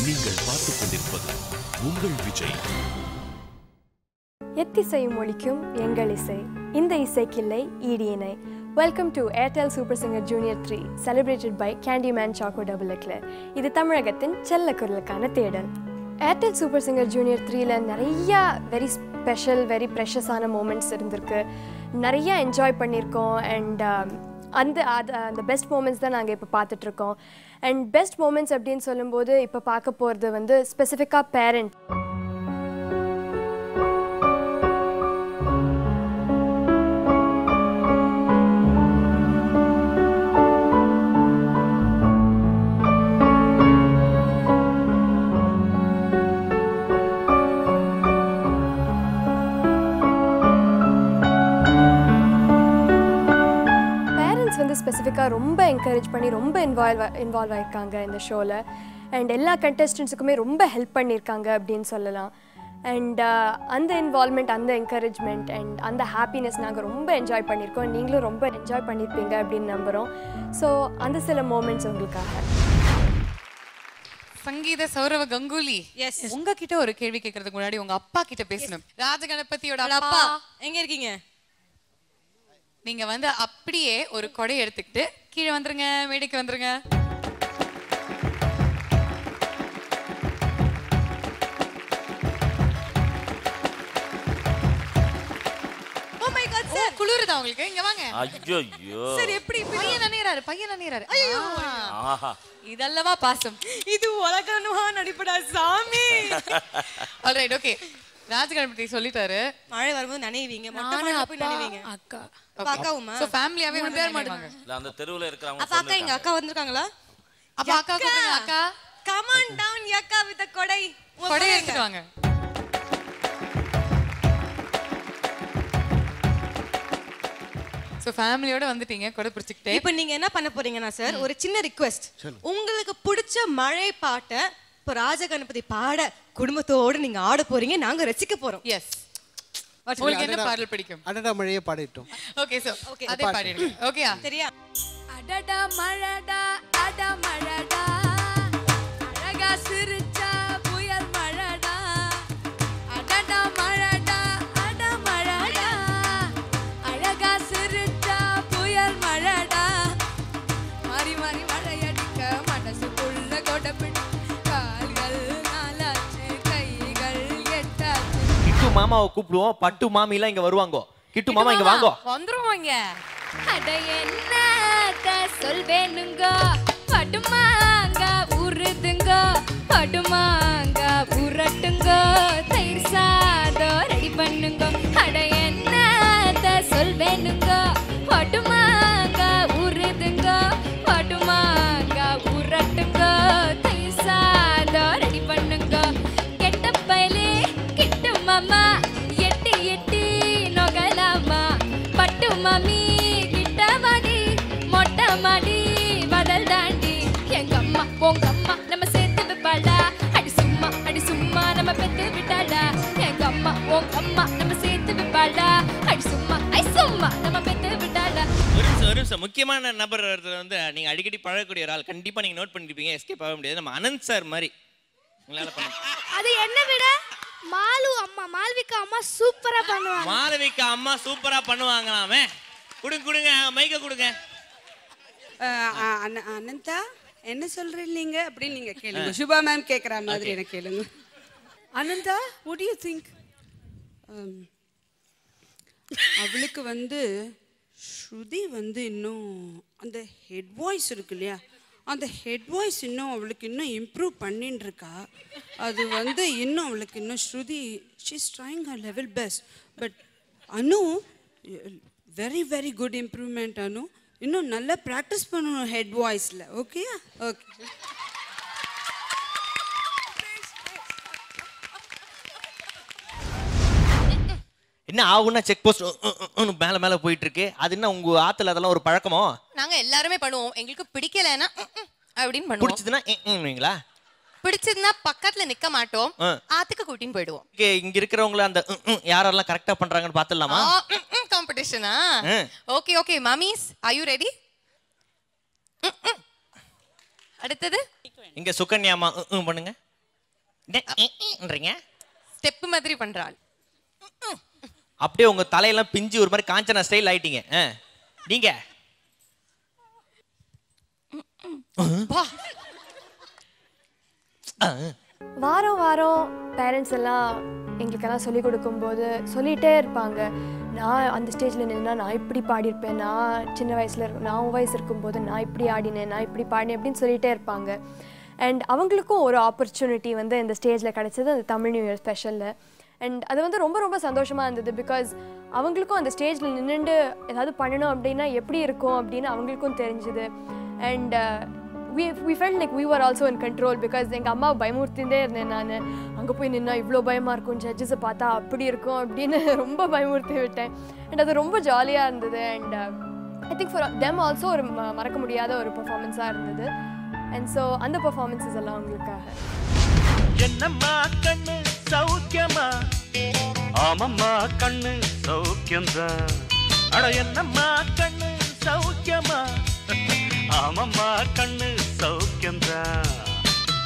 நீங்கள் பார்த்துக் கொண்டிருப்பது உங்கள் விஜய். எத்திசையும் ஒழிக்கும் எங்கள் இசை, இந்த இசைக்கில்லை ஈடியனை. Welcome to Airtel super singer junior 3 celebrated by Candyman Choco double eclair. இது தமிழகத்தின் செல்ல குரலுக்கான தேடல். ஏர்டெல் சூப்பர் சிங்கர் ஜூனியர் 3ல நிறையா வெரி ஸ்பெஷல் வெரி ப்ரெஷஸான மூமெண்ட்ஸ் இருந்திருக்கு. நிறையா என்ஜாய் பண்ணியிருக்கோம். அண்ட் அந்த பெஸ்ட் மூமெண்ட்ஸ் தான் நாங்கள் இப்போ பார்த்துட்ருக்கோம். அண்ட் பெஸ்ட் மூமெண்ட்ஸ் அப்படின்னு சொல்லும்போது இப்போ பார்க்க போகிறது வந்து ஸ்பெசிஃபிக்காக பேரண்ட். ஸ்பெசிஃபிக்காக ரொம்ப என்கரேஜ் பண்ணி ரொம்ப இன்வால்வ் ஆகிருக்காங்க இந்த ஷோவில். அண்ட் எல்லா கண்டெஸ்டன்ஸுக்குமே ரொம்ப ஹெல்ப் பண்ணியிருக்காங்க அப்படின்னு சொல்லலாம். அண்ட் அந்த இன்வால்மெண்ட், அந்த என்கரேஜ்மெண்ட் அண்ட் அந்த ஹாப்பினஸ் நாங்கள் ரொம்ப என்ஜாய் பண்ணியிருக்கோம். நீங்களும் ரொம்ப என்ஜாய் பண்ணியிருப்பீங்க அப்படின்னு நம்புகிறோம். ஸோ அந்த சில மூமெண்ட்ஸ் உங்களுக்காக. சங்கீத சௌரவ கங்குலி, உங்ககிட்ட ஒரு கேள்வி கேட்கறதுக்கு முன்னாடி உங்க அப்பா கிட்ட பேசணும். ராஜகணபதியோட அப்பா எங்க இருக்கீங்க? நீங்க வந்து அப்படியே ஒரு கொடை எடுத்துக்கிட்டு கீழே வந்துருங்க, மேடைக்கு வந்துருங்க. ஓ மை காட் சார், குளிருதா உங்களுக்கு? இங்க வாங்க. ஐயோ சார் எப்படி பையன் நனையறாரு. ஐயோ ஆஹா, இதல்லவா பாசம். இது உலகனுவா நடிப்படா சாமி. Alright, okay. ராஜகணபதி சொல்லிட்டாரு மழை வரும்போது நனைவீங்க, மொட்டை மாடில போய் நனைவீங்க. அக்கா அக்காவுமா? சோ ஃபேமிலியாவே வந்து மாட்டாங்க. இல்ல அந்த தெருவுல இருக்கறவங்க அப்ப அக்கா எங்க அக்கா வந்திருக்காங்களா? அப்ப அக்கா கூப்பிடுங்க. அக்கா கம் ஆன் டவுன் அக்கா வித் கொடை. கொடை எடுத்துட்டு வாங்க. சோ ஃபேமிலியோட வந்துட்டீங்க, கொடை பிடிச்சிட்டே. இப்போ நீங்க என்ன பண்ண போறீங்கன்னா சார், ஒரு சின்ன ரிக்வெஸ்ட். உங்களுக்கு பிடிச்ச மழை பாட்டை இப்போ ராஜகணபதி பாட குடும்பத்தோடு நீங்க ஆட போறீங்க, நாங்க ரசிக்க போறோம். எஸ். உங்களுக்கு என்ன பாடல் பிடிக்கும்? அடடா மழையே பாடிட்டோம். ஓகே, சோ அதே பாடிடுங்க. ஓகேயா? சரியா? அடடா மழடா அட மழடா, அழகா சிரிச்சா புயல் மழடா. அடடா மழடா அட மழடா, அழகா சிரிச்சா புயல் மழடா. மாறி மாறி மழையடிக்க மனசுக்குள்ள கொடை பிடி, கால்கள் நாலாச்சு கைகள் எட்டாச்சு. கிட்டு மாமாவை கூப்பிடுவோம், பட்டு மாமிலாம் இங்க வருவாங்க. கிட்டு மாமா இங்க வாங்க. வந்துருவாங்க. அட என்னத்த சொல்வேனுங்க, படுமாங்க உருதுங்க, படுமாங்க உரட்டுங்க, தயிர் சாதம் ரெடி பண்ணுங்க. அட என்னத்த சொல்வேனுங்க, படுமாங்க உருதுங்க, படுமாங்க உரட்டுங்க, தயிர் சாதம் ரெடி பண்ணுங்க. கெட்ட பயலே கிட்டு மாமா, எட்டி எட்டி நொகலாமா, பட்டு மாமி கிட்ட வாடி, மொட்டை மாடி பதல் தாண்டி. எங்க அம்மா உங்க அம்மா நம்ம சேர்த்து வைப்பாளா, அடி சும்மா நம்ம பெத்து விட்டாளா. எங்க அம்மா உங்க அம்மா நம்ம சேர்த்து வைப்பாளா, அடி சும்மா நம்ம பெத்து விட்டாளா. ஒரு நிமிஷம் முக்கியமான நபர் வந்து நீங்க அடிக்கடி பழகக்கூடிய ஒரு ஆள், கண்டிப்பா நீங்க நோட் பண்ணிருப்பீங்க, எஸ்கேப் ஆக முடியாது. நம்ம அனந்த் சார் மாதிரி உங்களால பண்ண. அது என்ன விட மால்விகா அம்மா சூப்பரா பண்ணுவாங்க. மாளவிகா அம்மா சூப்பரா பண்ணுவாங்களாமே. கொடுங்க மைக்க கொடுங்க. அனந்தா என்ன சொல்றீங்க நீங்க அப்படின்னு நீங்க கேளுங்க. சுபா மேம் கேக்குற மாதிரி எனக்கு கேளுங்க. Ananda what do you think? அவளுக்கு வந்து ஸ்ருதி வந்து இன்னும் அந்த ஹெட் வாய்ஸ் இருக்கு இல்லையா, அந்த ஹெட் வாய்ஸ் இன்னும் அவளுக்கு இன்னும் இம்ப்ரூவ் பண்ணிட்டு இருக்கா. அது வந்து இன்னும் அவளுக்கு இன்னும் shruti she is trying her level best. But Anu very very good improvement. Anu இன்னும் நல்லா ப்ராக்டிஸ் பண்ணணும் ஹெட் வாய்ஸில். Okay okay. என்ன ஆகுன்னா செக் போஸ்ட் மேல போயிட்டு இருக்கு. அது என்ன உங்க ஆத்துல அதெல்லாம் ஒரு பழக்கமோ? நாங்க எல்லாருமே பண்ணுவோம். எங்களுக்கு பிடிக்கலன்னா அப்படின்னு பண்ணுவோம். பிடிச்சதுன்னா பிடிச்சதுன்னா பக்கத்துல நிக்க மாட்டோம், ஆத்துக்கு கூட்டின்னு போயிடுவோம். இங்க இருக்கிறவங்கள அந்த யாரெல்லாம் கரெக்டா பண்றாங்கன்னு பாத்துடலாமா? காம்படிஷனா? ஓகே ஓகே மாமிஸ், ஆர் யூ ரெடி? அடுத்தது இங்க சுகன்யாமா பண்ணுங்க. ன்றீங்க ஸ்டெப் மாதிரி பண்றாள். அப்படியே உங்க தலையெல்லாம் பிஞ்சு ஒரு மாதிரி காஞ்சனா ஸ்டைல் ஆயிட்டீங்க. நீங்க வாரம் வாரம் பேரண்ட்ஸ் எல்லாம் எங்களுக்கெல்லாம் சொல்லிக் கொடுக்கும்போது சொல்லிகிட்டே இருப்பாங்க, நான் அந்த ஸ்டேஜில் நின்னா நான் இப்படி பாடியிருப்பேன், நான் சின்ன வயசில் நான் வயசு இருக்கும்போது நான் இப்படி ஆடினேன், நான் இப்படி பாடினேன் அப்படின்னு சொல்லிகிட்டே இருப்பாங்க. அண்ட் அவங்களுக்கும் ஒரு ஆப்பர்ச்சுனிட்டி வந்து இந்த ஸ்டேஜில் கிடச்சது அந்த தமிழ் நியூ இயர் ஸ்பெஷலில். அண்ட் அது வந்து ரொம்ப ரொம்ப சந்தோஷமாக இருந்தது. பிகாஸ் அவங்களுக்கும் அந்த ஸ்டேஜில் நின்றுண்டு ஏதாவது பண்ணணும் அப்படின்னா எப்படி இருக்கும் அப்படின்னு அவங்களுக்கும் தெரிஞ்சுது. And we felt like we were also in control because எங்கள் அம்மா பயமுறுத்திகிட்டே இருந்தேன். நான் அங்கே போய் நின்னா இவ்வளோ பயமாக இருக்கும், ஜட்ஜஸை பார்த்தா அப்படி இருக்கும் அப்படின்னு ரொம்ப பயமுறுத்தி விட்டேன். அண்ட் அது ரொம்ப ஜாலியாக இருந்தது. And I think for them also ஒரு மறக்க முடியாத ஒரு பர்ஃபார்மன்ஸாக இருந்தது. அண்ட் ஸோ அந்த பர்ஃபார்மன்ஸஸ் எல்லாம் உங்களுக்காக. என்னம்மா கண்ணு சௌக்கியமா? ஆமம்மா கண்ணு சௌக்கியம்தான். அட என்னம்மா கண்ணு சௌக்கியமா? ஆமம்மா கண்ணு சௌக்கியம்தான்.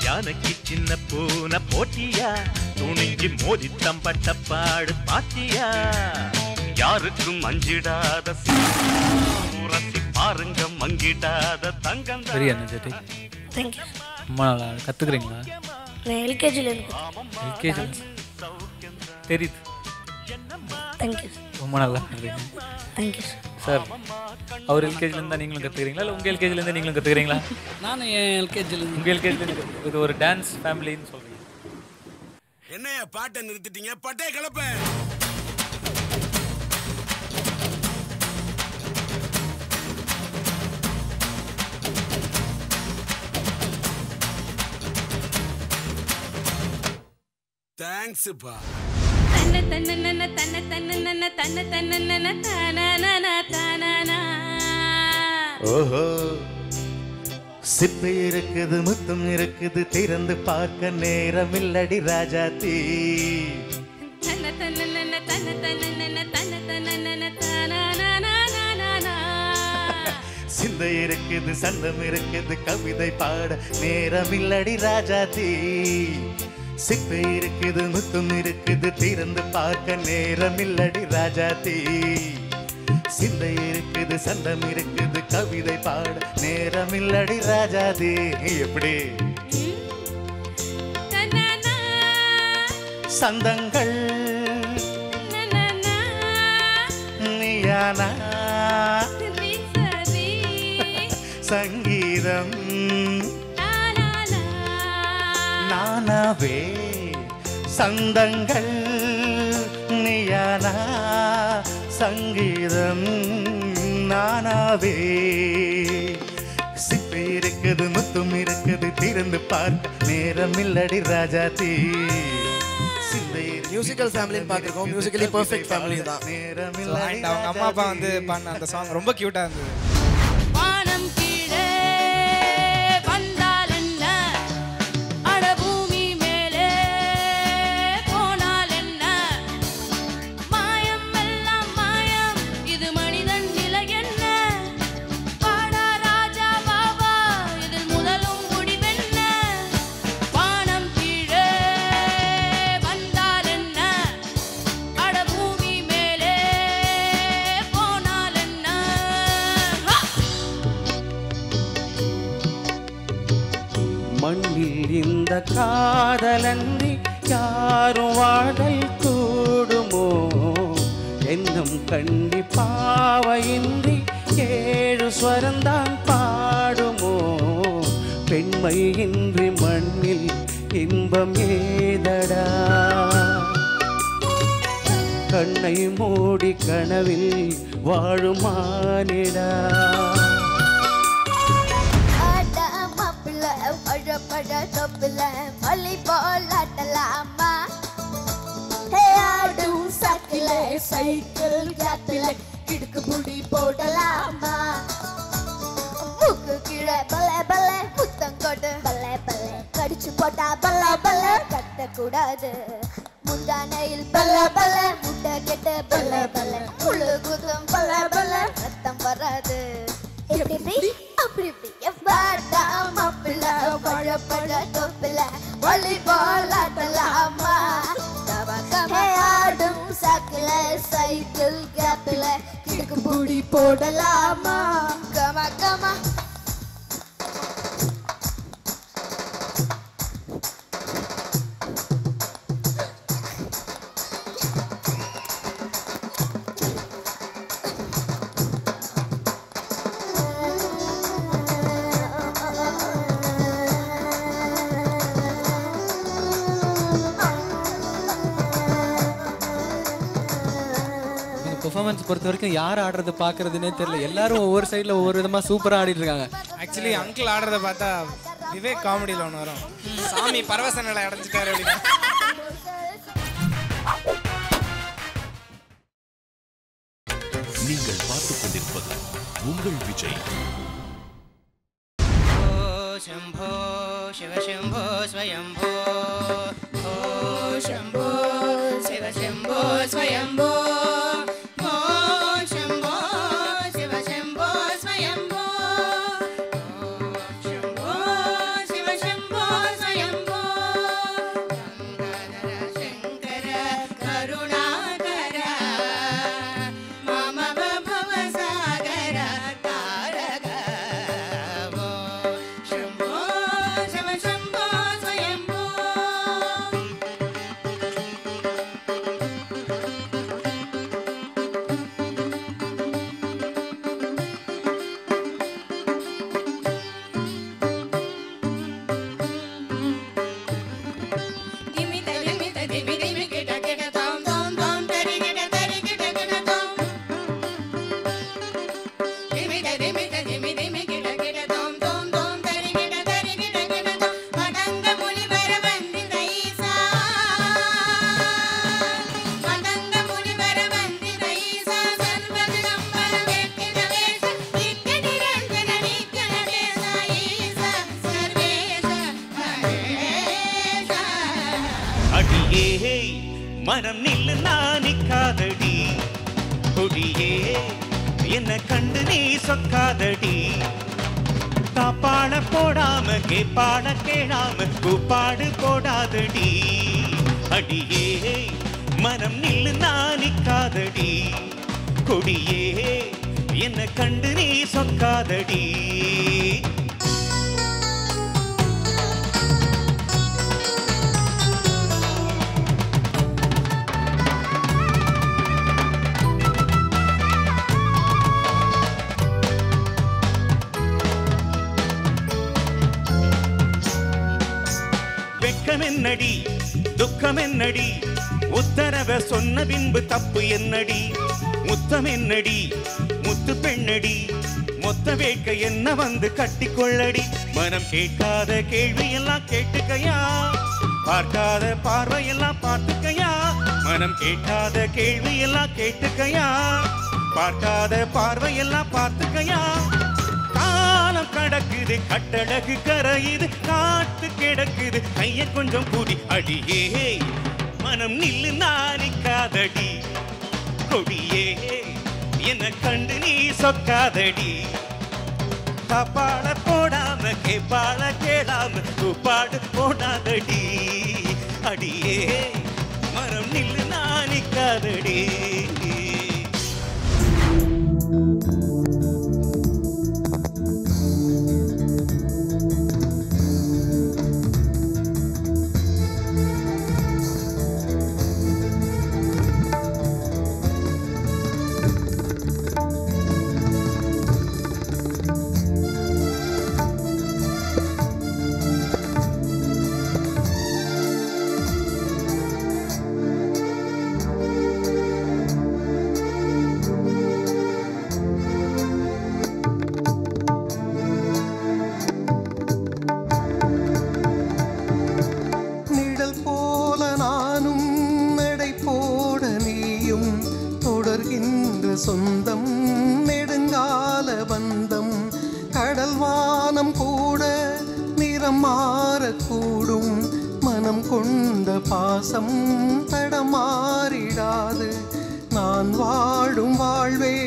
யானைக்கு சின்ன பூனை போட்டியா? துணிஞ்சு மோதி தம்பட்ட பாடு பாத்தியா? யாருக்கும் அஞ்சிடாத ரசி பாருங்க மங்கிடாத தங்கம். Very energetic. தேங்க்யூ. அம்மா கற்றுக்குறீங்களா? நான் எல்கேஜியில் தெரியுது. தேங்க்யூ. ரொம்ப நல்லா பண்ணுறீங்க. Thank you sir. அவர் எல்கேஜிலேருந்து நீங்களும் கற்றுக்கிறீங்களா இல்லை உங்கள் எல்கேஜிலேருந்து நீங்களும் கற்றுக்கிறீங்களா? நானும் என் எல்கேஜிலேருந்து. உங்கள் எல்கேஜிலேருந்து இது ஒரு டான்ஸ் ஃபேமிலின்னு சொல்கிறீங்க. என்னையா பாட்டை நிறுத்திட்டீங்க? பட்டே கிளப்ப. தேங்க்ஸ் பா. ஓஹோ, சிப்பி இருக்குது, முத்தம் இருக்குது, திறந்து பார்க்க நேரம் இல்லடி ராஜாத்தி. சிந்தை இருக்குது, சந்தம் இருக்குது, கவிதை பாட நேரம் இல்லடி ராஜாத்தி. சிப்பை இருக்குது, முத்தம் இருக்குது, திறந்து பார்க்க நேரம் இல்லடி ராஜாத்தி. சிந்தை இருக்குது, சந்தம் இருக்குது, கவிதை பாட நேரம் இல்லடி ராஜாதி. எப்படி சந்தங்கள் நீயானா? சங்கீதம் நானாவே. சந்தங்கள் நீயானா? சங்கீதம் நானாவே. சிப்பை இருக்குது, முத்தும் இருக்குது, திறந்து பார்க்க நேரம் இல்லடி ராஜாத்தி. மியூசிக்கல் ஃபேமிலின்னு பார்த்துருக்கோம். மியூசிக்கலி பர்ஃபெக்ட் ஃபேமிலி தான். அவங்க அம்மா அப்பா வந்து பாடின அந்த சாங் ரொம்ப க்யூட்டாக இருந்தது. மண்ணில் இந்த காதலன்றி யாரும் வாழல் கூடுமோ? என்னும் கண்டி பாவையின்றி 7 ஸ்வரந்தான் பாடுமோ? பெண்மையின்றி மண்ணில் இன்பம் ஏதடா? கண்ணை மூடி கனவில் வாழுமானிடா? வாலிபால் ஆடலாமா? ஆடும் சக்கில சைக்கிள் காத்துல கிடுக்கு புடி போடலாமா? மூக்கு கீழே பல பல முத்தம் கொடு பல பல கடிச்சு போட்டா பல பல கட்டக்கூடாது. முந்தானையில் பல பல முட்டை கெட்ட பல பல முழு குதம் பல பல ரத்தம் வராது. எப்படி அப்படி பாட்டா மாப்பிள்ள பழப்பட தொப்பில வாலிபால் ஆட போடலாமா கமா கமா பெர்ஃபார்மன்ஸ் பொறுத்த வரைக்கும் யார் ஆடுறது பார்க்கறதுனே தெரியல. எல்லாரும் ஒவ்வொரு சைடில் ஒவ்வொரு விதமாக சூப்பராக ஆடிட்டு இருக்காங்க. ஆக்சுவலி அங்கிள் ஆடுறத பார்த்தா விவேக் காமெடியில் ஒன்று வரும், சாமி பரவச நிலை அடைஞ்சிட்டாரு அப்படின்னு. நீங்கள் பார்த்துக் கொண்டிருப்பது உங்கள் விஜய். शंभो शिव शंभो स्वयंभो ओ शंभो शिव शंभो स्वयंभो ओ शंभो शिव शंभो स्वयंभो ओ शंभो शिव शंभो स्वयंभो गंगाधर शंकर करुणाकर मम भव सागर तारक மனம் நில்லு நானிக்காதடி கொடியே என்ன கண்டு நீ சொக்காதடி தாப்பாட போடாம கேப்பாட கேடாம கூப்பாடு போடாதடி அடியே மனம் நில்லு நானிக்காதடி கொடியே என்ன கண்டு நீ சொக்காதடி என்னடி துக்கம் என்னடி உத்தரவ சொன்ன பின்பு தப்பு என்னடி முத்தம் என்னடி முத்து பெண்ணடி மொத்த வேட்கை என்ன வந்து கட்டிக்கொள்ளடி மனம் கேட்காத கேள்வி எல்லாம் கேட்டுக்கையா பார்க்காத பார்வை எல்லாம் பார்த்துக்கையா மனம் கேட்காத கேள்வி எல்லாம் கேட்டுக்கையா பார்க்காத பார்வை எல்லாம் பார்த்துக்கையா காலம் கடக்குது கட்டழகு கரையுது காத்து கிடக்குது கைய கொஞ்சம் கூடி அடியே மனம் நில்லு நானிக்காதடி கொடியே என்ன கண்டு நீ சொக்காதடி தாப்பாட போடாம கேப்பாட கேடாம கூப்பாடு போடாதடி அடியே மனம் நில்லு நானிக்காதடி சொந்தம் நெடுங்கால பந்தம் கடல் வானம் கூட நிறம் மாறக்கூடும் மனம் கொண்ட பாசம் தடமாறிடாது நான் வாழும் வாழ்வே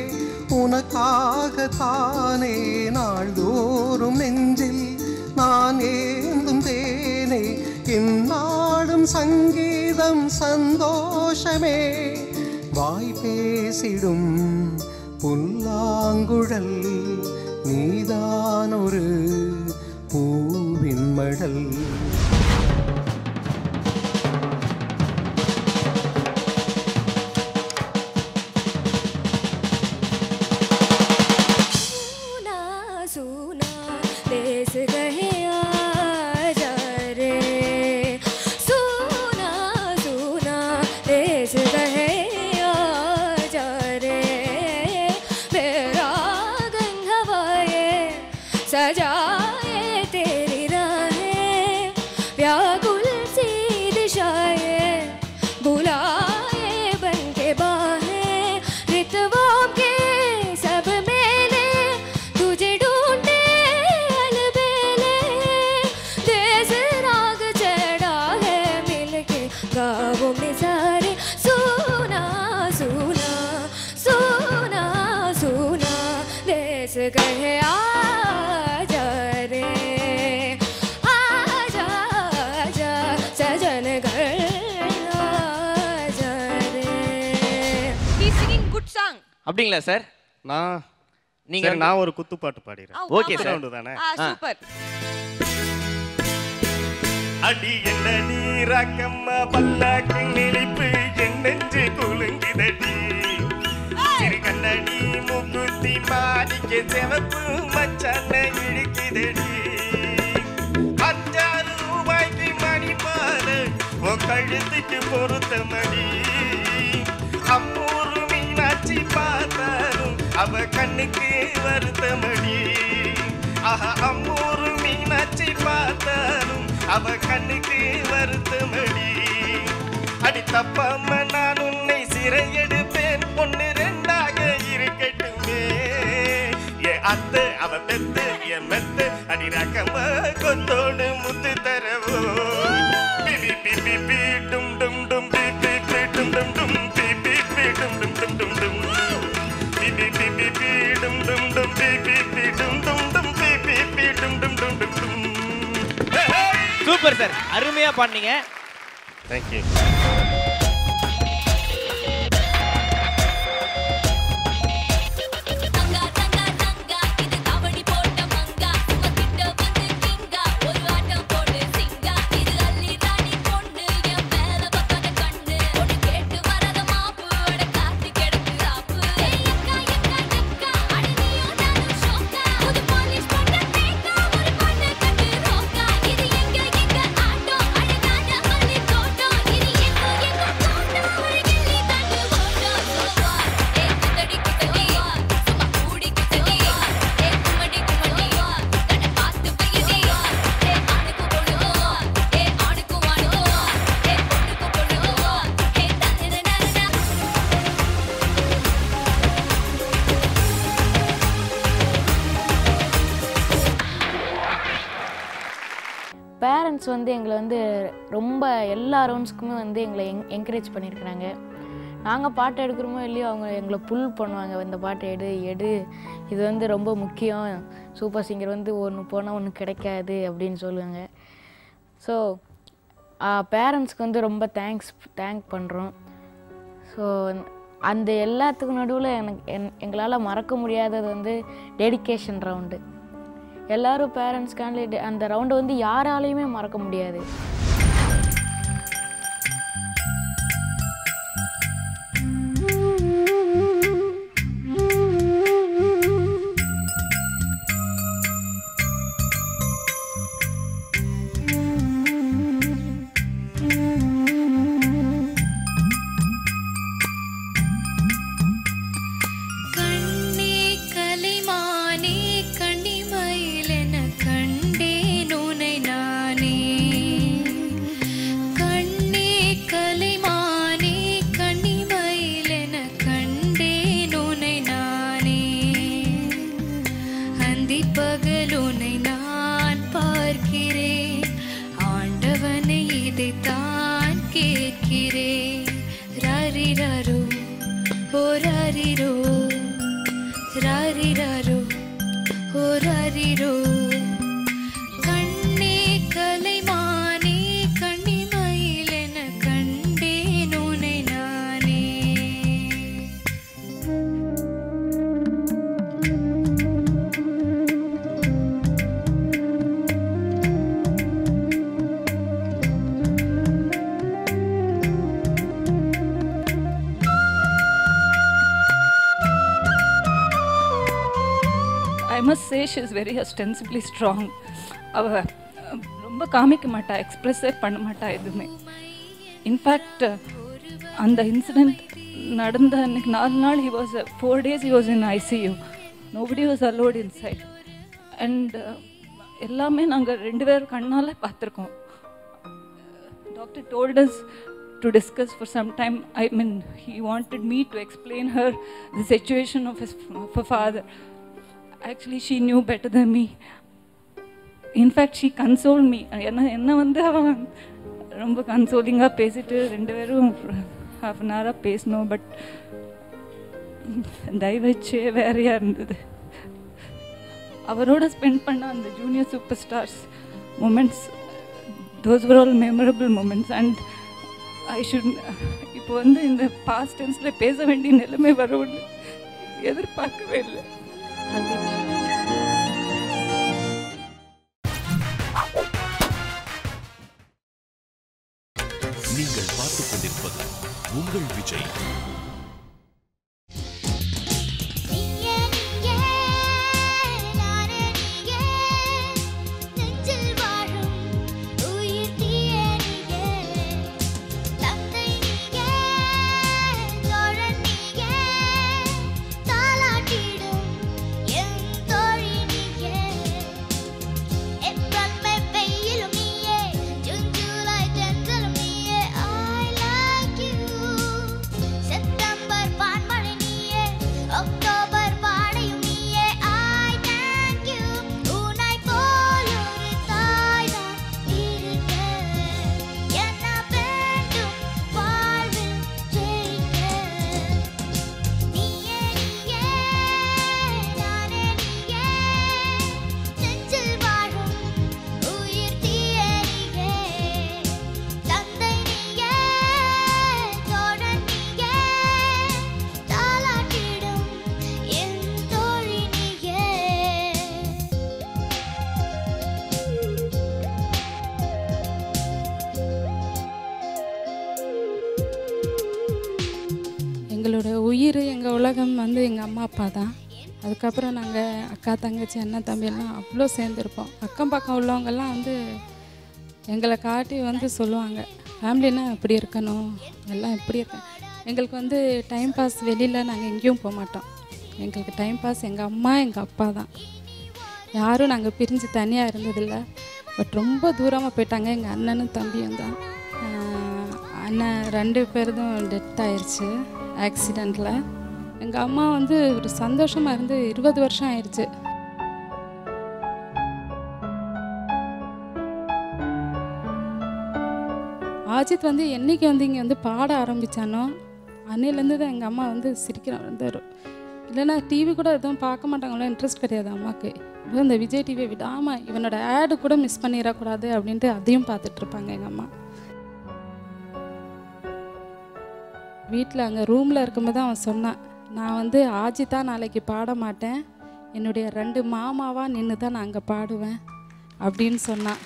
உனக்காகத்தானே நாள்தோறும் நெஞ்சில் நான் ஏந்தும் தேனே எந்நாளும் சங்கீதம் சந்தோஷமே வாய் பேசிடும் புல்லாங்குழல் நீதான் ஒரு பூவின் மடல். அப்படிங்களா சார்? நான் ஒரு குத்துப்பாட்டு பாடிறேன். Okay sir. தானே? சூப்பர். அடி என்ன நீராக்கம்மா பல்லாக்கு நிலிப்பு என் நெஞ்சு குலுங்குதடி. சிறு கண்ணடி மூக்குத்தி மாணிக்க செவப்பு மச்சான இழுக்குதடி. 5 ரூபாய்க்கு மணி மால உன் கழுத்துக்கு பொறுத்த மணி. அம்மூரு மீனாட்சி பார்த்தாலும் அவ கண்ணுக்கு வருத்தமடி. ஆஹா அம்மூரு மீனாட்சி பார்த்தாலும் அவ கண்ணுக்கு வருத்தமடி. அடி தப்பாம நான் உன்னை சிறையெடுப்பேன். 1 2ஆக இருக்கட்டுமே. என் அத்தை அவ பெத்து என் மெத்து அடி ரக்கமா கொத்தோடு முத்து தரவோ. பிபி பிபி பி டும் டும் டும் பி பி பி டும் டும் டும் பி பி பி டும் டும் டும் டும் டும். பிபி பிபி பி டும் டும் டும் பி பி பி டும் டும் டும் பி பி பி டும் டும் டும் டும் டும். சூப்பர் சார், அருமையா பாடுனீங்க. Thank you. பேரண்ட்ஸ் வந்து எங்களை வந்து ரொம்ப எல்லா ரவுண்ட்ஸ்க்குமே வந்து எங்களை என்கரேஜ் பண்ணியிருக்கிறாங்க. நாங்கள் பாட்டு எடுக்கிறோமோ இல்லையோ அவங்க எங்களை புல் பண்ணுவாங்க. இந்த பாட்டை எடு இது வந்து ரொம்ப முக்கியம், சூப்பர் சிங்கர் வந்து ஒன்று போனால் ஒன்று கிடைக்காது அப்படின்னு சொல்லுவாங்க. ஸோ பேரண்ட்ஸ்க்கு வந்து ரொம்ப தேங்க் பண்ணுறோம். ஸோ அந்த எல்லாத்துக்கும் நடுவில் எங்களால் மறக்க முடியாதது வந்து டெடிகேஷன் ரவுண்டு. எல்லாரும் பேரண்ட்ஸ் கேண்டிடேட் அந்த ரவுண்டை வந்து யாராலையுமே மறக்க முடியாது. கண்டேன் உன்னை நானே must say she is very ostensibly strong. அவ ரொம்ப காமிக்க மாட்டா, எக்ஸ்பிரஸே பண்ண மாட்டா எதுவுமே. இன்ஃபேக்ட் அந்த இன்சிடெண்ட் நடந்த அன்னைக்கு 4 நாள் he was 4 days he was in ICU. Nobody was allowed inside. And எல்லாமே நாங்கள் 2 பேரும் கண்ணால் பார்த்துருக்கோம். Doctor told us to discuss for some time. I mean, he wanted me to explain her the situation of her father. Actually, she knew better than me. In fact, she consoled me. என்ன வந்து அவன் ரொம்ப கன்சோலிங்காக பேசிட்டு 2 பேரும் half an hour பேசணும். But தயவச்சே வேறையாக இருந்தது. அவரோட ஸ்பெண்ட் பண்ண அந்த junior super stars moments, those were all memorable moments. And I should இப்போ வந்து இந்த பாஸ்ட் டென்ஸில் பேச வேண்டிய நிலைமை வரும்னு எதிர்பார்க்கவே இல்லை. நீங்கள் பார்த்துக் கொண்டிருப்பது உங்கள் விஜய். எங்களோட உயிர், எங்கள் உலகம் வந்து எங்கள் அம்மா அப்பா தான். அதுக்கப்புறம் நாங்கள் அக்கா தங்கச்சி அண்ணன் தம்பியெல்லாம் அவ்வளோ சேர்ந்துருப்போம். அக்கம் பக்கம் உள்ளவங்கெல்லாம் வந்து எங்களை காட்டி வந்து சொல்லுவாங்க, ஃபேமிலினா இப்படி இருக்கணும், எல்லாம் இப்படி இருக்க. எங்களுக்கு வந்து டைம் பாஸ் வெளியில் நாங்கள் எங்கேயும் போக மாட்டோம். எங்களுக்கு டைம் பாஸ் எங்கள் அம்மா எங்கள் அப்பா தான். யாரும் நாங்கள் பிரிஞ்சு தனியாக இருந்ததில்லை. பட் ரொம்ப தூரமாக போயிட்டாங்க. எங்கள் அண்ணனும் தம்பியும் தான். அண்ணன் 2 பேரும் டெத் ஆயிடுச்சு ஆக்சிடெண்ட்டில். எங்கள் அம்மா வந்து ஒரு சந்தோஷமாக இருந்து 20 வருஷம் ஆயிடுச்சு. ஆஜித் வந்து என்றைக்கு வந்து இங்கே வந்து பாட ஆரம்பித்தானோ அன்னையிலேருந்து தான் எங்கள் அம்மா வந்து சிரிக்கிறாங்க இருந்தார். இல்லைன்னா டிவி கூட எதுவும் பார்க்க மாட்டாங்களோ, இன்ட்ரெஸ்ட் கிடையாது அம்மாவுக்கு. இப்போ இந்த விஜய் டிவியை விடாமல் இவனோட ஆடு கூட மிஸ் பண்ணிடக்கூடாது அப்படின்ட்டு அதையும் பார்த்துட்ருப்பாங்க எங்கள் அம்மா. வீட்டில் அங்கே ரூமில் இருக்கும்போது அவன் சொன்னான், நான் வந்து ஆஜித்தா நாளைக்கு பாட மாட்டேன், என்னுடைய 2 மாமாவாக நின்று தான் நான் அங்கே பாடுவேன் அப்படின்னு சொன்னான்.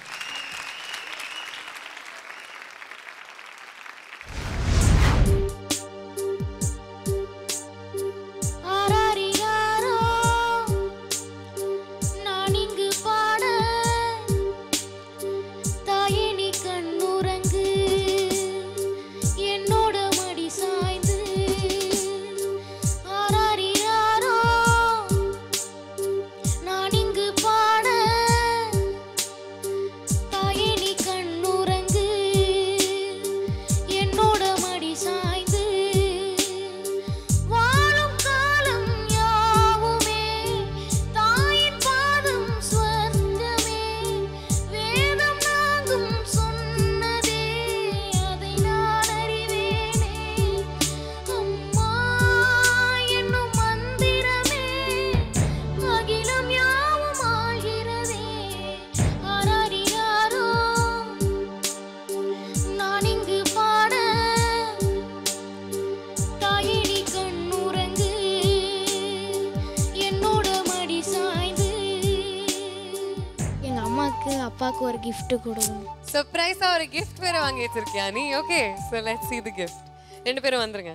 அப்பாவுக்கு ஒரு gift கொடுக்கணும். சர்ப்ரைஸா ஒரு gift வேற வாங்கி வச்சிருக்கியா நீ? Okay, so let's see the gift. 2 பேரும் வந்துருங்க.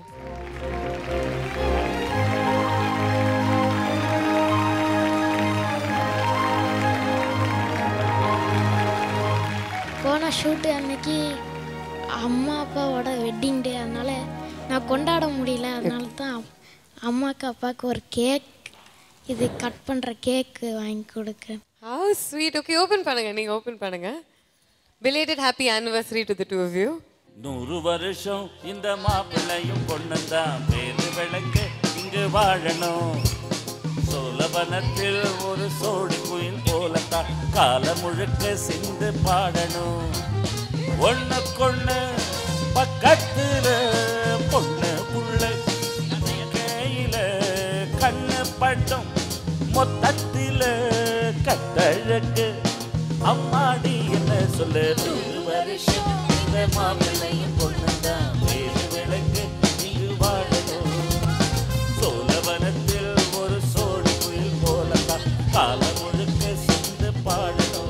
போன ஷூட்டு அன்னைக்கு அம்மா அப்பாவோட வெட்டிங் டே, அதனால நான் கொண்டாட முடியல. அதனால தான் அம்மாவுக்கு அப்பாவுக்கு ஒரு கேக், இது கட் பண்ணுற கேக்கு வாங்கி கொடுக்குறேன். How sweet. Okay, open பண்ணுங்க. நீங்க ஓபன் பண்ணுங்க. Belated happy anniversary to the two of you. 100 வருஷம் இந்த மாப்பிள்ளையும் பொண்ணுந்தான் பேரு விளக்கு இங்கு வாழணும். சோழவனத்தில் ஒரு சோடி குயில் போலத்தான் கால முழுக்க சிந்து பாடணும். ஒண்ணுக்கொண்ணு பக்கத்துல பொண்ணு புள்ள கையில கண்ணு பட்டும் மொத்தத்தில கட்டழகு அம்மாடி என்ன சொல்ல. 100 வருஷம் இந்த மாப்பிள்ளையும் பொண்ணுந்தான் பேரு விளக்கு இங்கு வாழணும். சோழவனத்தில் ஒரு சோடி குயில் போலத்தான் கால முழுக்க சிந்து பாடணும்.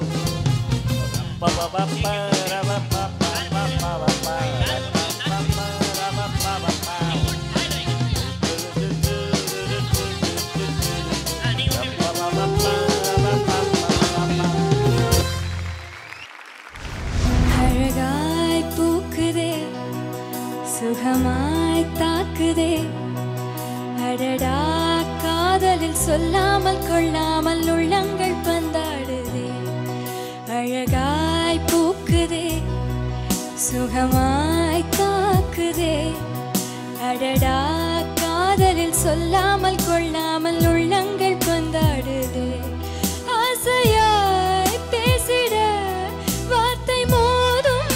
அழகாய் பூக்குதே, சுகமாய் தாக்குதே, அடடா காதலில் சொல்லாமல் கொள்ளாமல் உள்ளங்கள் பந்தாடுதே. அழகாய் பூக்குதே, சுகமாய் தாக்குதே, அடடா காதலில் சொல்லாமல் கொள்ளாமல் உள்ளங்கள் பந்தாடுதே. ஆசையாய் பேசிட வார்த்தை மோதும்,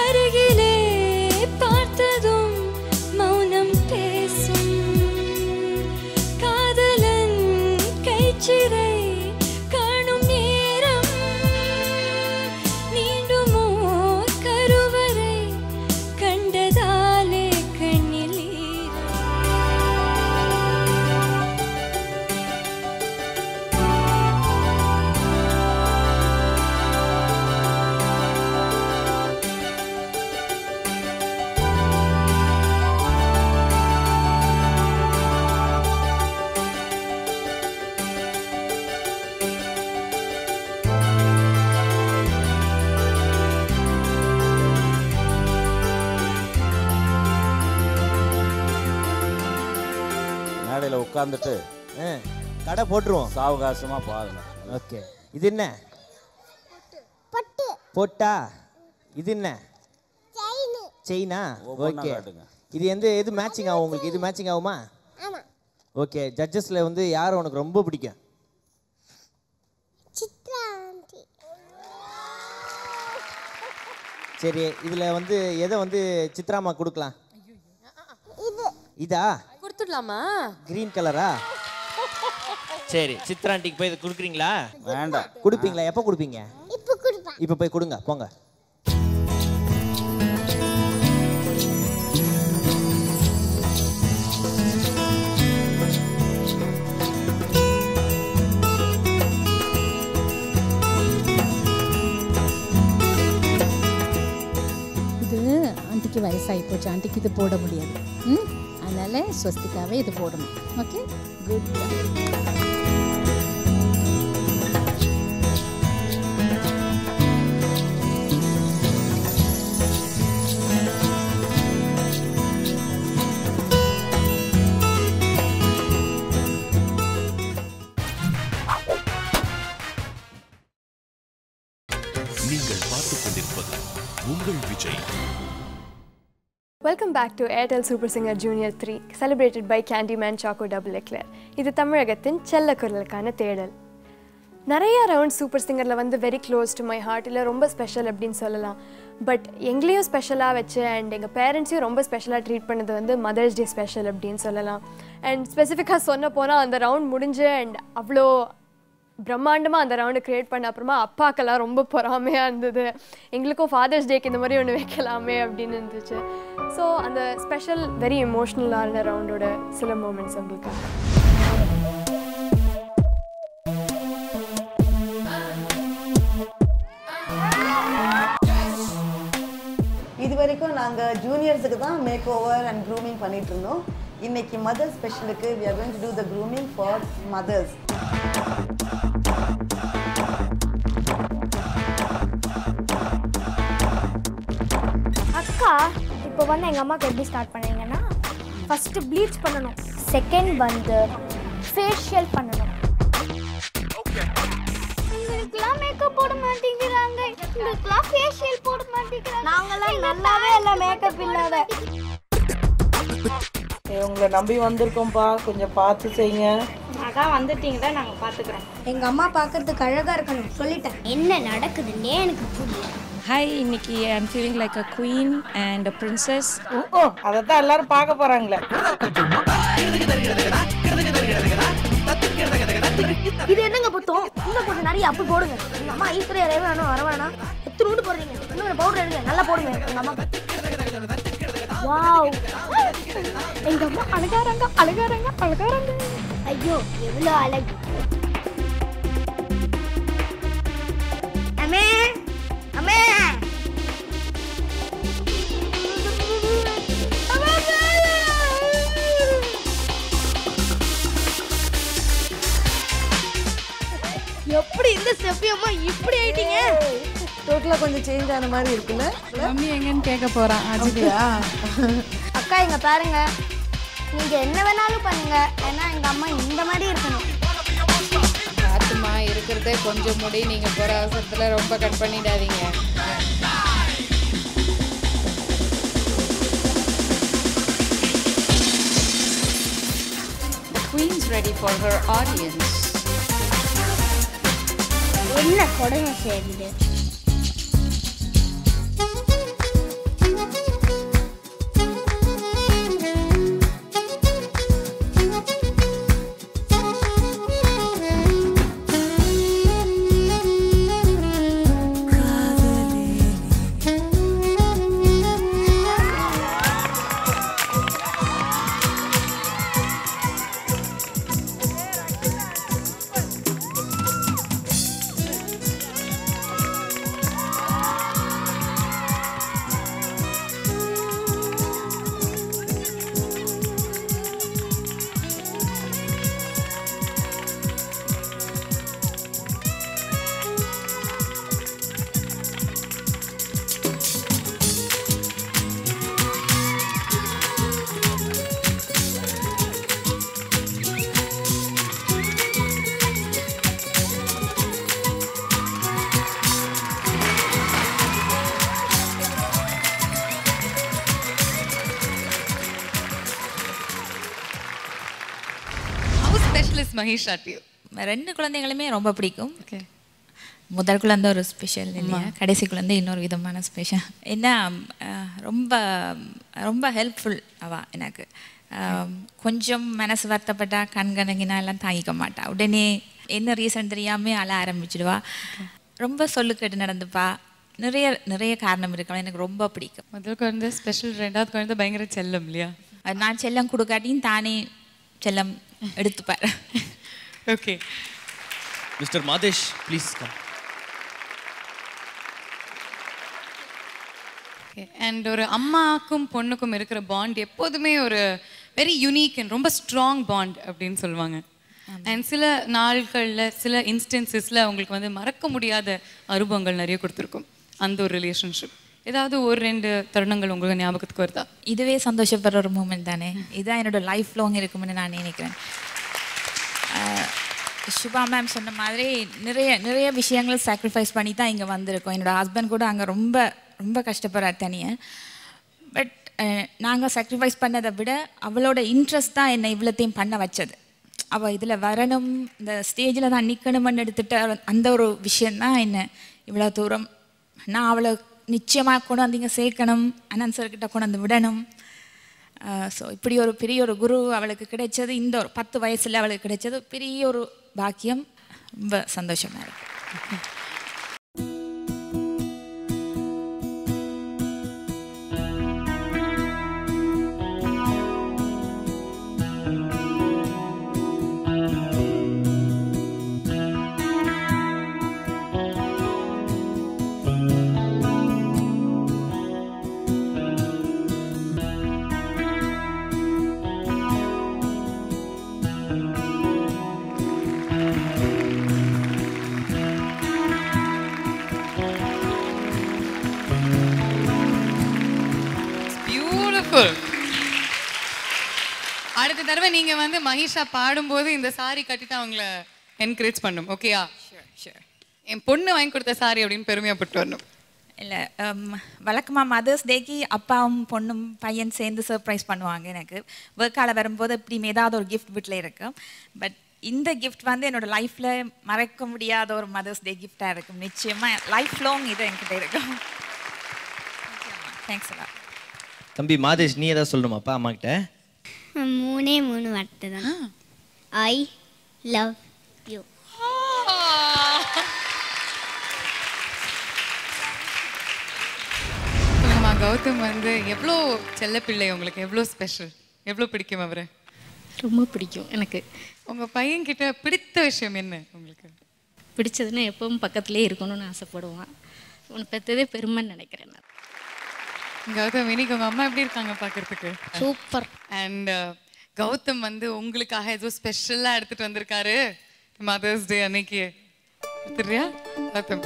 அருகிலே பார்த்ததும் மௌனம் பேசும். காதலன் கைச்சிறை காணும் நேரம், நீண்டுமோ கருவறை கண்டதாலே கண்ணில் ஈரம். மேடையில் உட்காந்துட்டு கடை போட்டுருவோம். சாவகாசமா பாருங்க. ஓகே, இது என்ன போட்டா? இது என்ன செயினா? ஓகே, இது எது மேட்சிங் ஆகும் உங்களுக்கு? இது மேட்சிங் ஆகுமா? ஓகே, ஜட்ஜஸ்ல வந்து யார் உனக்கு ரொம்ப பிடிக்கும்? சரி, இதுல வந்து எதை வந்து சித்ராமா கொடுக்கலாம்? இதா கொடுத்துடலாமா? கிரீன் கலரா? சரி, சித்ராண்டிக்கு போய் இதை கொடுக்குறீங்களா? வேண்டாம். கொடுப்பீங்களா? எப்போ கொடுப்பீங்க? இப்போ போய் கொடுங்க, போங்க. இது ஆண்டிக்கு வயசாகி போச்சு, ஆண்டிக்கு இது போட முடியாது. அதனால ஸ்வஸ்திகாவே இது போடணும். Okay, good. நீங்கள் பார்த்துக் கொண்டிருப்பது உங்கள் Vijay. Welcome back to Airtel Super Singer Junior 3, celebrated by Candyman Choco Double Eclair. இது தமிழகத்தின் செல்ல குரலுக்கான தேடல். நிறைய ரவுண்ட் சூப்பர் சிங்கரில் வந்து very close to my heart, இல்லை ரொம்ப ஸ்பெஷல் அப்படின்னு சொல்லலாம். பட் எங்களையும் ஸ்பெஷலாக வச்சு அண்ட் எங்கள் பேரண்ட்ஸையும் ரொம்ப ஸ்பெஷலாக ட்ரீட் பண்ணது வந்து மதர்ஸ் டே ஸ்பெஷல் அப்படின்னு சொல்லலாம். அண்ட் ஸ்பெசிஃபிக்காக சொன்ன போனால் அந்த ரவுண்ட் முடிஞ்சு அண்ட் அவ்வளோ பிரம்மாண்டமாக அந்த ரவுண்டு க்ரியேட் பண்ண அப்புறமா அப்பாக்கெல்லாம் ரொம்ப பொறாமையாக இருந்தது. எங்களுக்கும் ஃபாதர்ஸ் டேக்கு இந்த மாதிரி ஒன்று வைக்கலாமே அப்படின்னு இருந்துச்சு. ஸோ அந்த ஸ்பெஷல் வெரி எமோஷ்னலான ரவுண்டோட சில மூமெண்ட்ஸ் உங்களுக்கு. இது வரைக்கும் நாங்கள் ஜூனியர்ஸுக்கு தான் மேக் ஓவர் அண்ட் க்ரூமிங் பண்ணிட்டு இருந்தோம். இன்னைக்கு mother ஸ்பெஷலுக்கு we are going to do the grooming for mothers. இப்போ வந்து எங்கள் அம்மாவுக்கு எப்படி ஸ்டார்ட் பண்ணீங்கன்னா ஃபஸ்ட்டு ப்ளீச் பண்ணணும், செகண்ட் வந்து ஃபேஷியல் பண்ணணும். இதுக்கெல்லாம் மேக்கப் போட மாட்டேங்கிறாங்க, இதுக்கெல்லாம் ஃபேஷியல் போட மாட்டேங்கிறாங்க. நாங்களாம் நல்லாவே இல்லை மேக்கப் இல்லாத. உங்களை நம்பி வந்திருக்கோம்ப்பா, கொஞ்சம் பார்த்து செய்யுங்க. அதான் வந்துட்டீங்களா, நாங்கள் பார்த்துக்குறோம். எங்கள் அம்மா பார்க்கறதுக்கு அழகாக இருக்கணும் சொல்லிட்டேன். என்ன நடக்குதுன்னே எனக்கு புரியல. Hi, இன்னைக்கு I'm feeling like a queen and a princess. ஓ அதைத்தான் எல்லாரும் பார்க்க போறாங்களே. இது என்னங்க புத்தம்? இன்னும் கொஞ்சம் நிறைய அப்படி போடுங்க. எங்கள் அம்மா ஈஸ்வரியா வேணும் வர வேணாம், எத்தனோடு போடுறீங்க, இன்னொரு பவுடர் எடுங்க, நல்லா போடுங்க. எங்கள் அம்மா வாவ், எங்கள் அம்மா அழகாரங்க அழகாரங்க அழகாரங்க. ஐயோ எவ்வளோ அழகு. அம்மே அம்மே எப்படி இந்த செப்பியம்மா இப்படி ஆயிட்டீங்க? டோட்டலா கொஞ்சம் சேஞ்ச் ஆன மாதிரி இருக்குல்ல. மம்மி எங்கன்னு கேட்க போறான். அஜிதியா அக்கா இங்க பாருங்க, நீங்க என்ன வேணாலும் பண்ணுங்க, ஏன்னா எங்க அம்மா இந்த மாதிரி இருக்கணும். ஆத்துமா இருக்கிறதே கொஞ்சம் முடி, நீங்க போற அவசரத்துல ரொம்ப கட் பண்ணிடாதீங்க. Queen's ready for her audience. என்ன கொடுமை செய்யுது? Mahesha to you? ரெண்டு குழந்தைகளுமே ரொம்ப பிடிக்கும். முதல் குழந்தை ஒரு ஸ்பெஷல் இல்லையா, கடைசி குழந்தை இன்னொரு விதமான ஸ்பெஷல். என்ன ரொம்ப ரொம்ப ஹெல்ப்ஃபுல் அவள் எனக்கு. கொஞ்சம் மனசு வருத்தப்பட்டா கண்கணங்கினா எல்லாம் தாங்கிக்க மாட்டா, உடனே என்ன ரீசன் தெரியாமல் அழ ஆரம்பிச்சிடுவா. ரொம்ப சொல்லுக்கேட்டு நடந்துப்பா. நிறைய நிறைய காரணம் இருக்கலாம், எனக்கு ரொம்ப பிடிக்கும். முதல் குழந்தை ஸ்பெஷல், ரெண்டாவது குழந்தை பயங்கர செல்லம் இல்லையா? நான் செல்லம் கொடுக்காட்டியும் தானே செல்லம் எடுத்துப்பார். Okay, mister Madhesh please come. And ஒரு அம்மாக்கும் பொண்ணுக்கும் இருக்கிற பாண்ட் எப்போதுமே ஒரு வெரி யூனிக் அண்ட் ரொம்ப ஸ்ட்ராங் பாண்ட் அப்படின்னு சொல்லுவாங்க. அண்ட் சில நாட்களில் சில இன்ஸ்டன்சஸில் உங்களுக்கு வந்து மறக்க முடியாத அனுபவங்கள் நிறைய கொடுத்துருக்கும் அந்த ஒரு ரிலேஷன்ஷிப். ஏதாவது ஒரு ரெண்டு தருணங்கள் உங்களுக்கு ஞாபகத்துக்கு வருதா? இதுவே சந்தோஷப்படுற ஒரு மூமெண்ட் தானே, இதுதான் என்னோட லைஃப் லாங் இருக்கும்னு நான் நினைக்கிறேன். சுபா மேம் சொன்ன மாதிரி நிறைய நிறைய விஷயங்கள் சாக்ரிஃபைஸ் பண்ணி தான் இங்கே வந்திருக்கோம். என்னோடய ஹஸ்பண்ட் கூட அங்கே ரொம்ப ரொம்ப கஷ்டப்படுறார் தனியாக. பட் நாங்கள் சாக்ரிஃபைஸ் பண்ணதை விட அவளோட இன்ட்ரெஸ்ட் தான் என்னை இவ்வளோத்தையும் பண்ண வச்சது. அவள் இதில் வரணும், இந்த ஸ்டேஜில் தான் நிற்கணும்னு எடுத்துகிட்டு அந்த ஒரு விஷயந்தான் என்ன இவ்வளோ தூரம். நான் அவளை நிச்சயமாக கொண்டு வந்து இங்கே சேர்க்கணும், அனந்த் சார்கிட்ட கொண்டு வந்து விடணும். ஸோ இப்படி ஒரு பெரிய ஒரு குரு அவளுக்கு கிடைச்சது, இந்த ஒரு 10 வயசில் அவளுக்கு கிடைச்சது பெரிய ஒரு பாக்கியம். ரொம்ப சந்தோஷமாக இருக்கு. Cool. அடுத்த தடவை நீங்க வந்து மகிஷா பாடும்போது இந்த சாரி கட்டிட்டு அவங்கள என்கரேஜ் பண்ணும். ஓகேயா? என் பொண்ணு வாங்கி கொடுத்த சாரி அப்படின்னு பெருமையாப்பட்டு வரணும். இல்லை, வழக்கமாக மதர்ஸ் டேக்கு அப்பாவும் பொண்ணும் பையன் சேர்ந்து சர்ப்ரைஸ் பண்ணுவாங்க. எனக்கு ஒர்க்கால் வரும்போது இப்படி ஏதாவது ஒரு கிஃப்ட் வீட்டில் இருக்கும். பட் இந்த கிஃப்ட் வந்து என்னோட லைஃப்பில் மறக்க முடியாத ஒரு மதர்ஸ் டே கிஃப்டாக இருக்கும். நிச்சயமாக லைஃப் லாங் இது என்கிட்ட இருக்கும். தேங்க்ஸ் எல்லாம். தம்பி மாதேஷ், நீ ஏதாவது சொல்லணுமாப்பா அம்மா கிட்ட? 3 வார்த்தை தான். ஐ லவ் யூ. கௌதம் வந்து எவ்வளோ செல்லப்பிள்ளை, உங்களுக்கு எவ்வளோ ஸ்பெஷல், எவ்வளோ பிடிக்கும் அவரை? ரொம்ப பிடிக்கும் எனக்கு. உங்கள் பையன்கிட்ட பிடித்த விஷயம் என்ன உங்களுக்கு? பிடிச்சதுன்னா எப்பவும் பக்கத்துலேயே இருக்கணும்னு ஆசைப்படுவான். உன்னை பெற்றதே பெருமைன்னு நினைக்கிறேன் நான். கௌதம், இன்னைக்கு உங்கள் அம்மா எப்படி இருக்காங்க பார்க்கறதுக்கு? சூப்பர். அண்ட் கௌதம் வந்து உங்களுக்காக ஏதோ ஸ்பெஷலாக எடுத்துகிட்டு வந்திருக்காரு மதர்ஸ் டே அன்னைக்கு. தெரியா கௌதம்?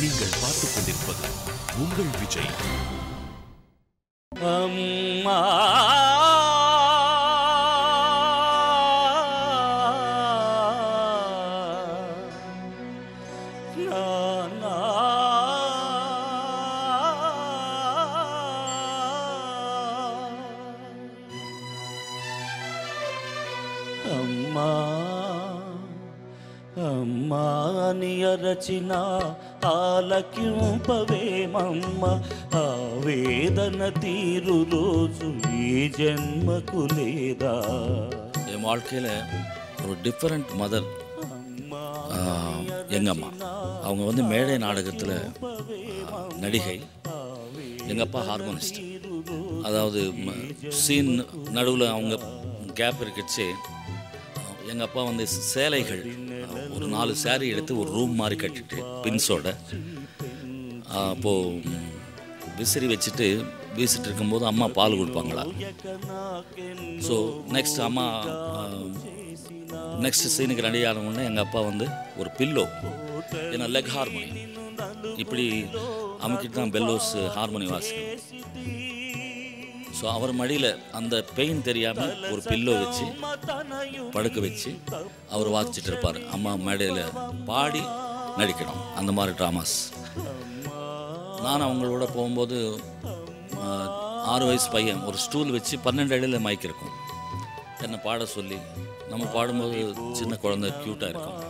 நீங்கள் பார்த்துக் கொண்டிருப்பது உங்கள் விஜய். அம்மா అమ్మా అమ్మా నియరచిన ఆలకింపవేమమ్మ ఆ వేదన తీరు రోజు ఈ జన్మకు లేదా. என் வாழ்க்கையில் ஒரு டிஃப்ரெண்ட் மதர் எங்கள் அம்மா. அவங்க வந்து மேடை நாடகத்தில் நடிகை, எங்கள் அப்பா ஹார்மோனிஸ்ட். அதாவது சீன் நடுவில் அவங்க கேப் இருக்குச்சு. எங்கள் அப்பா வந்து சேலைகள் ஒரு 4 சேரீ எடுத்து ஒரு ரூம் மாதிரி கட்டிட்டு பின்ஸோட அப்போது விசிறி வச்சுட்டு வீசிட்டு இருக்கும்போது அம்மா பால் கொடுப்பாங்களா. ஸோ நெக்ஸ்ட் அம்மா நெக்ஸ்ட் சீனுக்கு ரெடி ஆனவுடனே எங்கள் அப்பா வந்து ஒரு பில்லோ, ஏன்னா லெக் ஹார்மோனி இப்படி அமுக்கிட்டு தான் பெல்லோஸ் ஹார்மோனி வாசிக்கணும். ஸோ அவர் மடியில் அந்த பெயின் தெரியாமல் ஒரு பில்லோ வச்சு படுக்க வச்சு அவர் வாசிச்சுட்டு இருப்பார். அம்மா மேடையில் பாடி நடிக்கணும், அந்த மாதிரி ட்ராமாஸ். நான் அவங்களோட போகும்போது 6 வயசு பையன் ஒரு ஸ்டூல் வச்சு 12 அடியில் மைக் இருக்கும், என்னை பாட சொல்லி. நம்ம பாடும்போது சின்ன குழந்தை க்யூட்டாக இருக்கும்.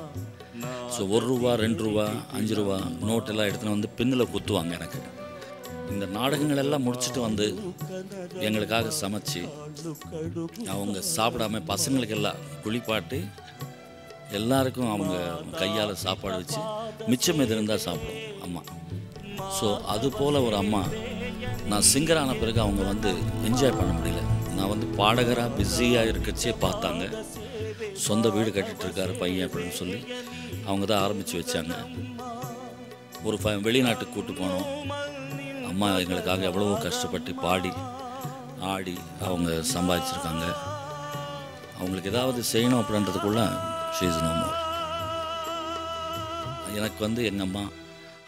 ஸோ 1 ரூபா 2 ரூபா 5 ரூபா நோட்டெல்லாம் எடுத்துன்னு வந்து பின்னில் குத்துவாங்க எனக்கு. இந்த நாடகங்கள் எல்லாம் முடிச்சுட்டு வந்து எங்களுக்காக சமைச்சு அவங்க சாப்பிடாம பசங்களுக்கெல்லாம் குளிப்பாட்டி எல்லாருக்கும் அவங்க கையால் சாப்பாடு வச்சு மிச்சம் எது இருந்தால் சாப்பிடும் அம்மா. ஸோ அது போல் ஒரு அம்மா. நான் சிங்கரான பிறகு அவங்க வந்து என்ஜாய் பண்ண முடியல. நான் வந்து பாடகராக பிஸியாக இருக்கச்சே பார்த்தாங்க. சொந்த வீடு கட்டிகிட்டு இருக்காரு பையன் அப்படின்னு சொல்லி அவங்க தான் ஆரம்பித்து வச்சாங்க. ஒரு வெளிநாட்டுக்கு கூப்பிட்டு போனோம். அம்மா எங்களுக்காக எவ்வளவோ கஷ்டப்பட்டு பாடி ஆடி அவங்க சம்பாதிச்சிருக்காங்க. அவங்களுக்கு ஏதாவது செய்யணும் அப்படின்றதுக்குள்ள ஷீ இஸ் நோ மோர். எனக்கு வந்து எங்கள் அம்மா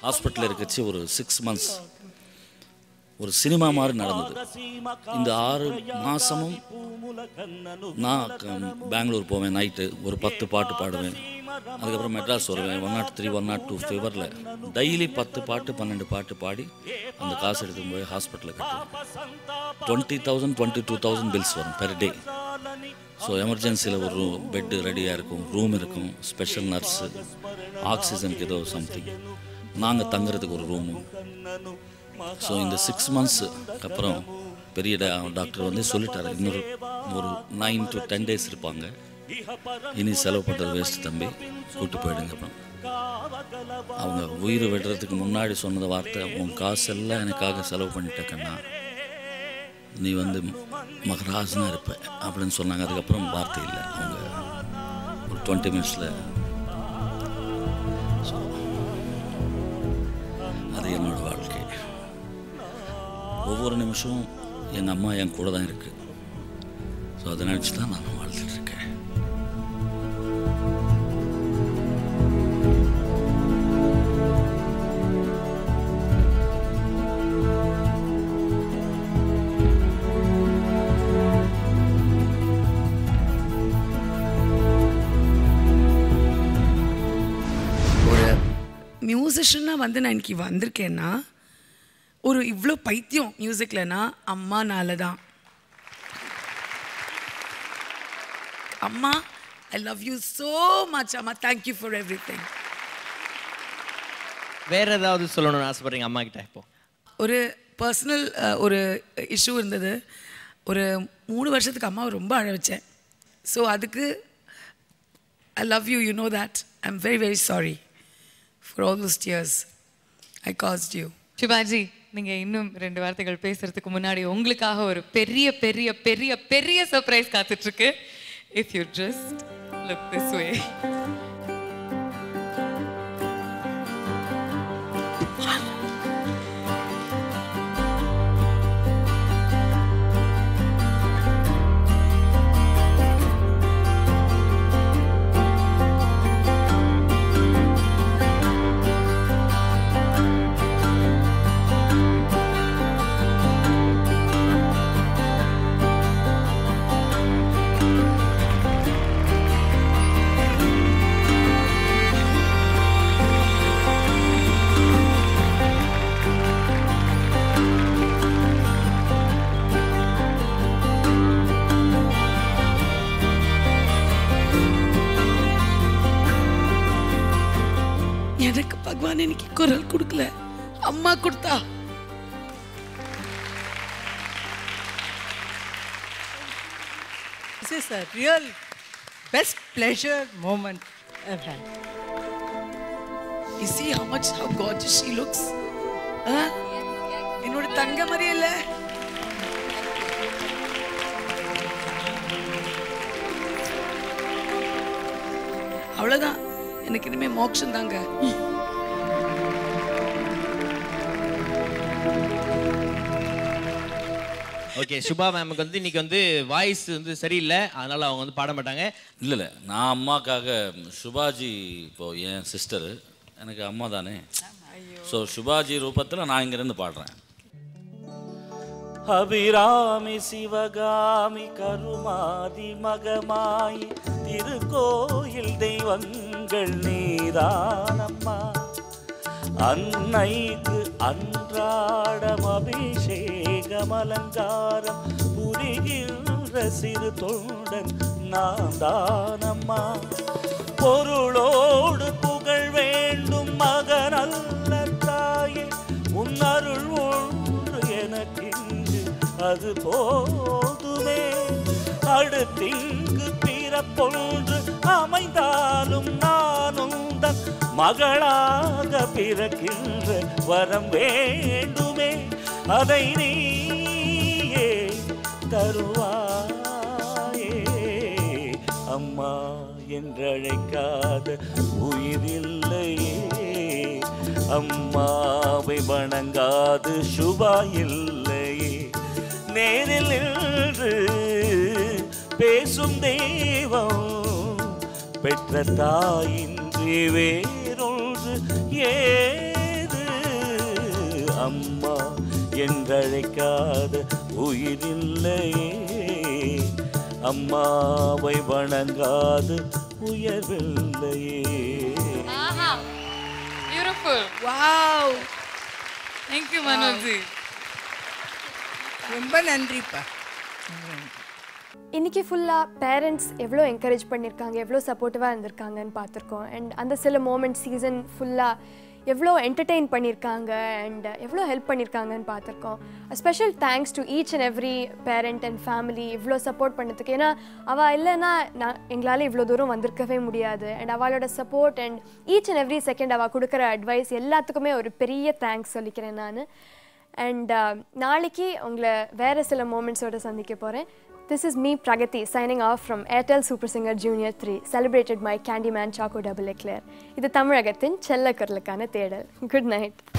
ஹாஸ்பிட்டலில் இருக்கச்சு ஒரு 6 months ஒரு சினிமா மாதிரி நடந்தது. இந்த 6 மாதமும் நான் பெங்களூர் போவேன், நைட்டு ஒரு 10 பாட்டு பாடுவேன். அதுக்கப்புறம் மெட்ராஸ் வருவேன், 103 102 ஃபீவரில் டெய்லி 10 பாட்டு 12 பாட்டு பாடி அந்த காசு எடுத்துன்னு போய் ஹாஸ்பிட்டலில் கட்டுவேன். 20,000 22,000 பில்ஸ் வரும் பெர் டே. ஸோ எமர்ஜென்சியில் ஒரு பெட்டு ரெடியாக இருக்கும், ரூம் இருக்கும், ஸ்பெஷல் நர்ஸு, ஆக்சிஜனுக்கு ஏதோ சம்திங், நாங்கள் தங்குறதுக்கு ஒரு ரூமு. ஸோ இந்த 6 months அப்புறம் பெரிய டாக்டர் வந்து சொல்லிட்டார், இன்னொரு ஒரு 9 to 10 days இருப்பாங்க, இனி செலவு பண்ணுறது வேஸ்ட்டு தம்பி, கூப்பிட்டு போயிடுங்க. அப்புறம் அவங்க உயிரை விடுறதுக்கு முன்னாடி சொன்னத வார்த்தை, உன் காசெல்லாம் எனக்காக செலவு பண்ணிட்டேக்கண்ணா, நீ வந்து மகராஜனாக இருப்ப அப்படின்னு சொன்னாங்க. அதுக்கப்புறம் வார்த்தை இல்லை. அவங்க ஒரு 20 மினிட்ஸில் அது என்னோட வாழ்க்கை. ஒவ்வொரு நிமிஷமும் எங்கள் அம்மா என் கூட தான் இருக்குது. ஸோ அதை நினச்சி தான் நான் வாழ்ந்துட்டுருக்கேன். மியூசிஷியனாக வந்து நான் இன்னைக்கு வந்திருக்கேன்னா ஒரு இவ்வளோ பைத்தியம் மியூசிக்லனா அம்மானால தான். அம்மா, I love you so much அம்மா. Thank you for everything. வேற ஏதாவது சொல்லணும்னு ஆசைப்படுறீங்க அம்மா கிட்ட? இப்போ ஒரு பர்சனல் ஒரு இஷ்யூ இருந்தது. ஒரு 3 வருஷத்துக்கு அம்மாவை ரொம்ப அழ வச்சேன். ஸோ அதுக்கு I love you, you know that. I am very very sorry for all those tears I caused you. Sivaji, நீங்க இன்னும் 2 வார்த்தைகள் பேசுறதுக்கு முன்னாடி உங்களுக்காக ஒரு பெரிய பெரிய பெரிய பெரிய சர்ப்ரைஸ் காத்துட்டு இருக்கு. If you just look this way. எனக்கு பகவான் இன்னைக்கு குரல் கொடுக்கல, அம்மா கொடுத்தா. This is a real best pleasure moment I've had. You see how gorgeous she looks? என்னோட தங்க மாதிரி இல்ல? அவ்வளவுதான், எனக்கு இனிமே மோட்சம் தாங்க. ஓகே, சுபா மேமுக்கு வந்து இன்னைக்கு வந்து வாய்ஸ் வந்து சரியில்லை, அதனால அவங்க வந்து பாட மாட்டாங்க. இல்லை, நான் அம்மாக்காக சுபாஜி இப்போ என் சிஸ்டரு, எனக்கு அம்மா தானே. ஸோ சுபாஜி ரூபத்தில் நான் இங்கேருந்து பாடுறேன். அபிராமி சிவகாமி கருமாதி மகமாய் திருக்கோயில் தெய்வங்கள் நீதானம்மா. அன்னைக்கு அன்றாடம் அபிஷேகம் அலங்காரம் புரிகின்ற சிறு தொண்டன் நான் தானம்மா. பொருளோடு புகழ் வேண்டும் மகனல்ல தாயே, உன் அருள் ஒன்று எனக்கின்று அது போதுமே. அடுத்திங்கு பிறப்பொன்று அமைந்தாலும் நானும் தன் மகளாக பிறக்கின்ற வரம் வேண்டுமே. அதை நீயே தருவாயே. அம்மா என்றழைக்காத உயிரில்லையே, அம்மாவை வணங்காது சுபா இல்லையே. நேரில் நின்று பேசும் தெய்வம் பெற்ற தாயின்றி வேறொன்று ஏது. அம்மா என்றழைக்காத உயிரில்லையே, அம்மாவை வணங்காது உயர்வில்லையே. Beautiful. Wow. Thank you, Manoj. ரொம்ப நன்றிப்பா. இன்றைக்கி ஃபுல்லாக பேரண்ட்ஸ் எவ்வளோ என்கரேஜ் பண்ணியிருக்காங்க, எவ்வளோ சப்போர்ட்டிவாக இருந்திருக்காங்கன்னு பார்த்துருக்கோம். அண்ட் அந்த சில மூமெண்ட் சீசன் ஃபுல்லாக எவ்வளோ என்டர்டெயின் பண்ணியிருக்காங்க அண்ட் எவ்வளோ ஹெல்ப் பண்ணியிருக்காங்கன்னு பார்த்துருக்கோம். Special thanks to each and every parent and family இவ்வளோ சப்போர்ட் பண்ணதுக்கு. ஏன்னா அவள் இல்லைன்னா எங்களால் இவ்வளோ தூரம் வந்திருக்கவே முடியாது. அண்ட் அவளோட support and each and every second அவள் கொடுக்குற அட்வைஸ் எல்லாத்துக்குமே ஒரு பெரிய தேங்க்ஸ் சொல்லிக்கிறேன் நான். அண்ட் நாளைக்கு உங்களை வேறு சில மூமெண்ட்ஸோடு சந்திக்க போகிறேன். This is me, Pragati, signing off from Airtel Super Singer Junior 3, celebrated by Candyman Choco Double Eclair. இது தமிழகத்தின் செல்ல குரலுக்கான தேடல். Good night.